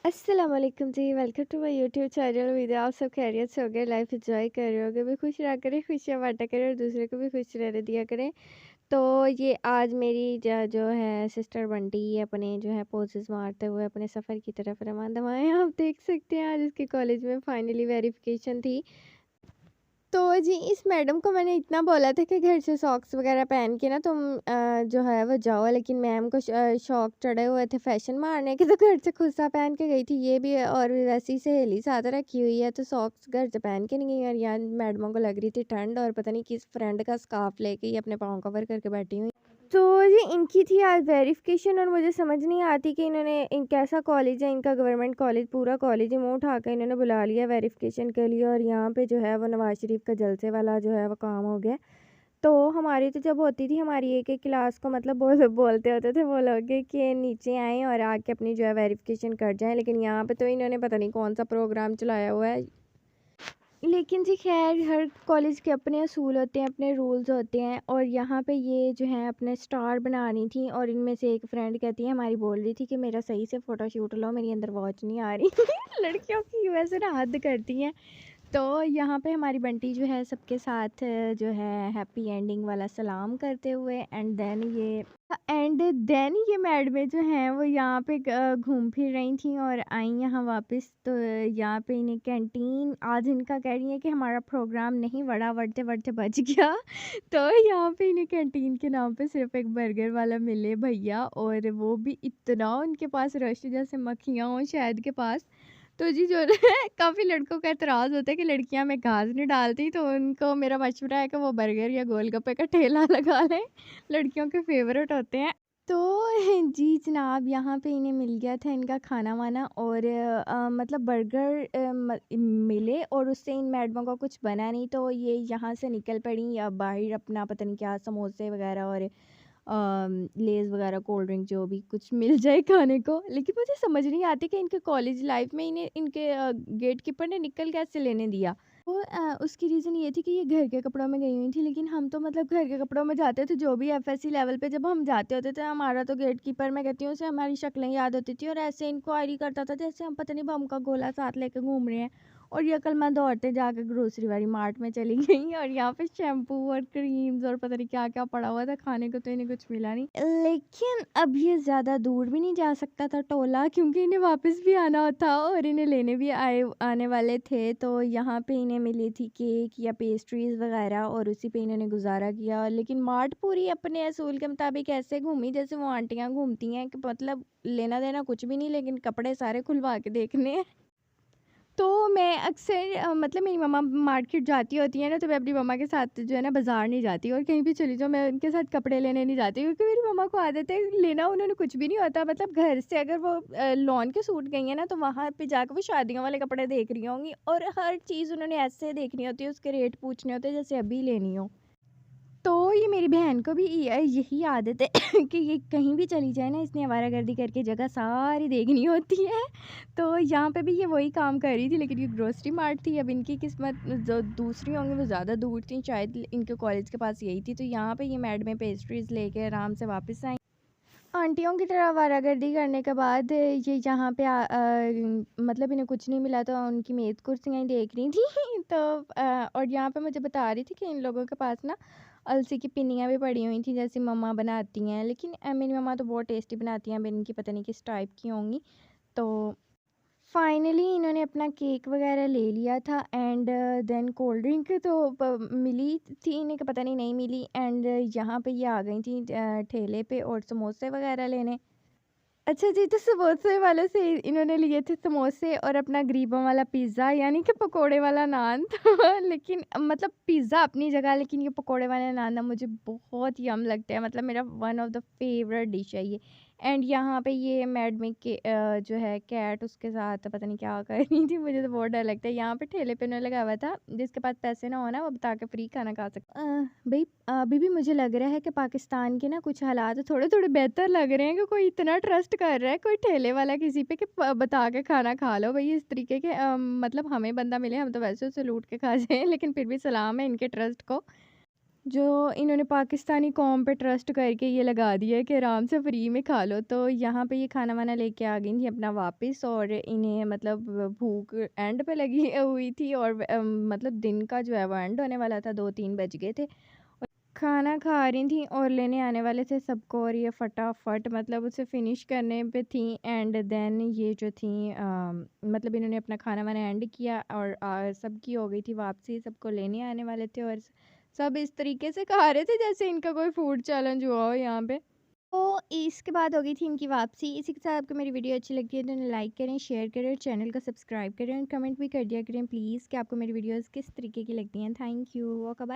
अस्सलाम वालेकुम जी, welcome to my YouTube channel. उम्मीद है आप सब खैरियत से होंगे, लाइफ एंजॉय कर रहे होंगे। भी खुश रहा करें, खुशियाँ बांटा करें और दूसरे को भी खुश रहने दिया करें। तो ये आज मेरी जो है सिस्टर बंटी अपने जो है पोजेस मारते हुए अपने सफ़र की तरफ रवाना दवाएँ आप देख सकते हैं। आज इसके कॉलेज में फाइनली वेरिफिकेशन थी। तो जी, इस मैडम को मैंने इतना बोला था कि घर से सॉक्स वगैरह पहन के ना तुम जो है वो जाओ, लेकिन मैम को शौक चढ़े हुए थे फैशन मारने के, तो घर से खुद सा पहन के गई थी ये भी, और भी वैसी सहेली साथ रखी हुई है तो सॉक्स घर से पहन के नहीं गई। और यहाँ मैडमों को लग रही थी ठंड, और पता नहीं किस फ्रेंड का स्कार्फ लेके ये अपने पाँव कवर करके बैठी हुई। तो ये इनकी थी आज वेरिफिकेशन, और मुझे समझ नहीं आती कि इन्होंने इन कैसा कॉलेज है इनका, गवर्नमेंट कॉलेज पूरा कॉलेज ही मुँह उठा कर इन्होंने बुला लिया वेरिफिकेशन के लिए। और यहाँ पे जो है वो नवाज शरीफ का जलसे वाला जो है वो काम हो गया। तो हमारी तो जब होती थी हमारी एक एक क्लास को मतलब बोलते होते थे वो लोग कि नीचे आएँ और आके अपनी जो है वेरिफिकेशन कर जाएं, लेकिन यहाँ पे तो इन्होंने पता नहीं कौन सा प्रोग्राम चलाया हुआ है। लेकिन जी खैर, हर कॉलेज के अपने असूल होते हैं, अपने रूल्स होते हैं। और यहाँ पे ये जो है अपने स्टार बना रही थी, और इनमें से एक फ्रेंड कहती है हमारी, बोल रही थी कि मेरा सही से फ़ोटो शूट लो, मेरी अंदर वॉच नहीं आ रही। लड़कियों की वैसे ना हद करती हैं। तो यहाँ पे हमारी बंटी जो है सबके साथ जो है हैप्पी एंडिंग वाला सलाम करते हुए एंड देन ये मैडमें जो हैं वो यहाँ पे घूम फिर रही थी और आई यहाँ वापस। तो यहाँ पे इन्हें कैंटीन आज इनका कह रही है कि हमारा प्रोग्राम नहीं बढ़ा, बढ़ते बढ़ते बच गया। तो यहाँ पे इन्हें कैंटीन के नाम पे सिर्फ एक बर्गर वाला मिले भैया, और वो भी इतना उनके पास रश जैसे मक्खियाँ हों शहद के पास। तो जी जो है काफ़ी लड़कों का एतराज़ होता है कि लड़कियां में घास नहीं डालती, तो उनको मेरा मशवरा है कि वो बर्गर या गोलगप्पे का ठेला लगा लें, लड़कियों के फेवरेट होते हैं। तो जी जनाब, यहाँ पे इन्हें मिल गया था इनका खाना वाना, और मतलब बर्गर मिले, और उससे इन मैडमों का कुछ बना नहीं, तो ये यहाँ से निकल पड़ी या बाहर अपना पता नहीं क्या समोसे वगैरह और लेज़ वगैरह कोल्ड ड्रिंक जो भी कुछ मिल जाए खाने को। लेकिन मुझे समझ नहीं आती कि इनके कॉलेज लाइफ में इन्हें इनके गेट कीपर ने निकल कैसे लेने दिया। वो उसकी रीज़न ये थी कि ये घर के कपड़ों में गई हुई थी, लेकिन हम तो मतलब घर के कपड़ों में जाते थे, जो भी एफएससी लेवल पे जब हम जाते होते थे, हमारा तो गेट कीपर, मैं कहती हूँ उसे हमारी शक्लें याद होती थी, और ऐसे इंक्वायरी करता था जैसे हम पता नहीं बम का गोला साथ लेके घूम रहे हैं। और ये अक्लमंद औरतें जाकर ग्रोसरी वाली मार्ट में चली गई, और यहाँ पे शैम्पू और क्रीम्स और पता नहीं क्या क्या पड़ा हुआ था, खाने को तो इन्हें कुछ मिला नहीं। लेकिन अब ये ज़्यादा दूर भी नहीं जा सकता था टोला, क्योंकि इन्हें वापस भी आना था और इन्हें लेने भी आने वाले थे। तो यहाँ पे इन्हें मिली थी केक या पेस्ट्रीज़ वगैरह, और उसी पे इन्होंने गुजारा किया। लेकिन मार्ट पूरी अपने असूल के मुताबिक ऐसे घूमी जैसे वो आंटियाँ घूमती हैं, कि मतलब लेना देना कुछ भी नहीं, लेकिन कपड़े सारे खुलवा के देखने हैं। तो मैं अक्सर मतलब मेरी मम्मा मार्केट जाती होती है ना, तो मैं अपनी मम्मा के साथ जो है ना बाज़ार नहीं जाती, और कहीं भी चली जाऊँ मैं उनके साथ कपड़े लेने नहीं जाती, क्योंकि मेरी मम्मा को आदत है लेना उन्होंने कुछ भी नहीं होता। मतलब घर से अगर वो लॉन के सूट गई हैं ना, तो वहाँ पे जाकर वो शादियों वाले कपड़े देख रही होंगी, और हर चीज़ उन्होंने ऐसे देखनी होती है, उसके रेट पूछने होते हैं जैसे अभी लेनी हो। तो ये मेरी बहन को भी यही आदत है कि ये कहीं भी चली जाए ना, इसने आवारागर्दी करके जगह सारी देखनी होती है। तो यहाँ पे भी ये वही काम कर रही थी, लेकिन ये ग्रोसरी मार्ट थी। अब इनकी किस्मत जो दूसरी होंगी वो ज़्यादा दूर थी, शायद इनके कॉलेज के पास यही थी। तो यहाँ पे ये मैडमें पेस्ट्रीज़ लेके आराम से वापस आई। आंटियों की तरह आवारागर्दी करने के बाद ये यहाँ पे मतलब इन्हें कुछ नहीं मिला, तो उनकी मेज़ कुर्सियाँ ही देख रही थी। तो और यहाँ पे मुझे बता रही थी कि इन लोगों के पास ना अलसी की पिन्नियाँ भी पड़ी हुई थी, जैसे मम्मा बनाती हैं, लेकिन मेरी मम्मा तो बहुत टेस्टी बनाती हैं, अब इनकी पता नहीं किस टाइप की होंगी। तो फाइनली इन्होंने अपना केक वगैरह ले लिया था, एंड देन कोल्ड ड्रिंक तो मिली थी इन्हें, कि पता नहीं मिली। एंड यहाँ पे ये आ गई थी ठेले पे और समोसे वगैरह लेने। अच्छा जी, तो समोसे वाले से इन्होंने लिए थे समोसे और अपना गरीबों वाला पिज़्ज़ा, यानी कि पकोड़े वाला नान। तो लेकिन मतलब पिज़्ज़ा अपनी जगह, लेकिन ये पकोड़े वाला नान ना मुझे बहुत यम लगता है, मतलब मेरा one of the favourite dish है ये। एंड यहाँ पे ये मैडमी के जो है कैट उसके साथ पता नहीं क्या कर रही थी, मुझे तो बहुत डर लगता है। यहाँ पे ठेले पे उन्होंने लगा हुआ था, जिसके पास पैसे ना हो ना वो बता के फ्री खाना खा सकता। भाई अभी भी मुझे लग रहा है कि पाकिस्तान के ना कुछ हालात थोड़े-थोड़े बेहतर लग रहे हैं, कि कोई इतना ट्रस्ट कर रहा है कोई ठेले वाला किसी पे, कि बता के खाना खा लो भई। इस तरीके के मतलब हमें बंदा मिले हम तो वैसे उसे लूट के खा जाएँ, लेकिन फिर भी सलाम है इनके ट्रस्ट को। जो इन्होंने पाकिस्तानी कौम पे ट्रस्ट करके ये लगा दिया है कि आराम से फ्री में खा लो। तो यहाँ पे ये खाना वाना लेके आ गई थी अपना वापस, और इन्हें मतलब भूख एंड पे लगी हुई थी, और मतलब दिन का जो है वो एंड होने वाला था, 2-3 बज गए थे। खाना खा रही थी और लेने आने वाले थे सबको, और ये फटाफट मतलब उसे फिनिश करने पे थी। एंड देन ये जो थी मतलब इन्होंने अपना खाना वाना एंड किया, और सबकी हो गई थी वापसी, सबको लेने आने वाले थे, और सब इस तरीके से खा रहे थे जैसे इनका कोई फूड चैलेंज हुआ हो यहाँ पे। तो इसके बाद हो गई थी इनकी वापसी। इसी के साथ आपको मेरी वीडियो अच्छी लगती है तो इन्हें लाइक करें, शेयर करें, और चैनल को सब्सक्राइब करें, और कमेंट भी कर दिया करें प्लीज़ कि आपको मेरी वीडियोस किस तरीके की लगती हैं। Thank you. Okay bye.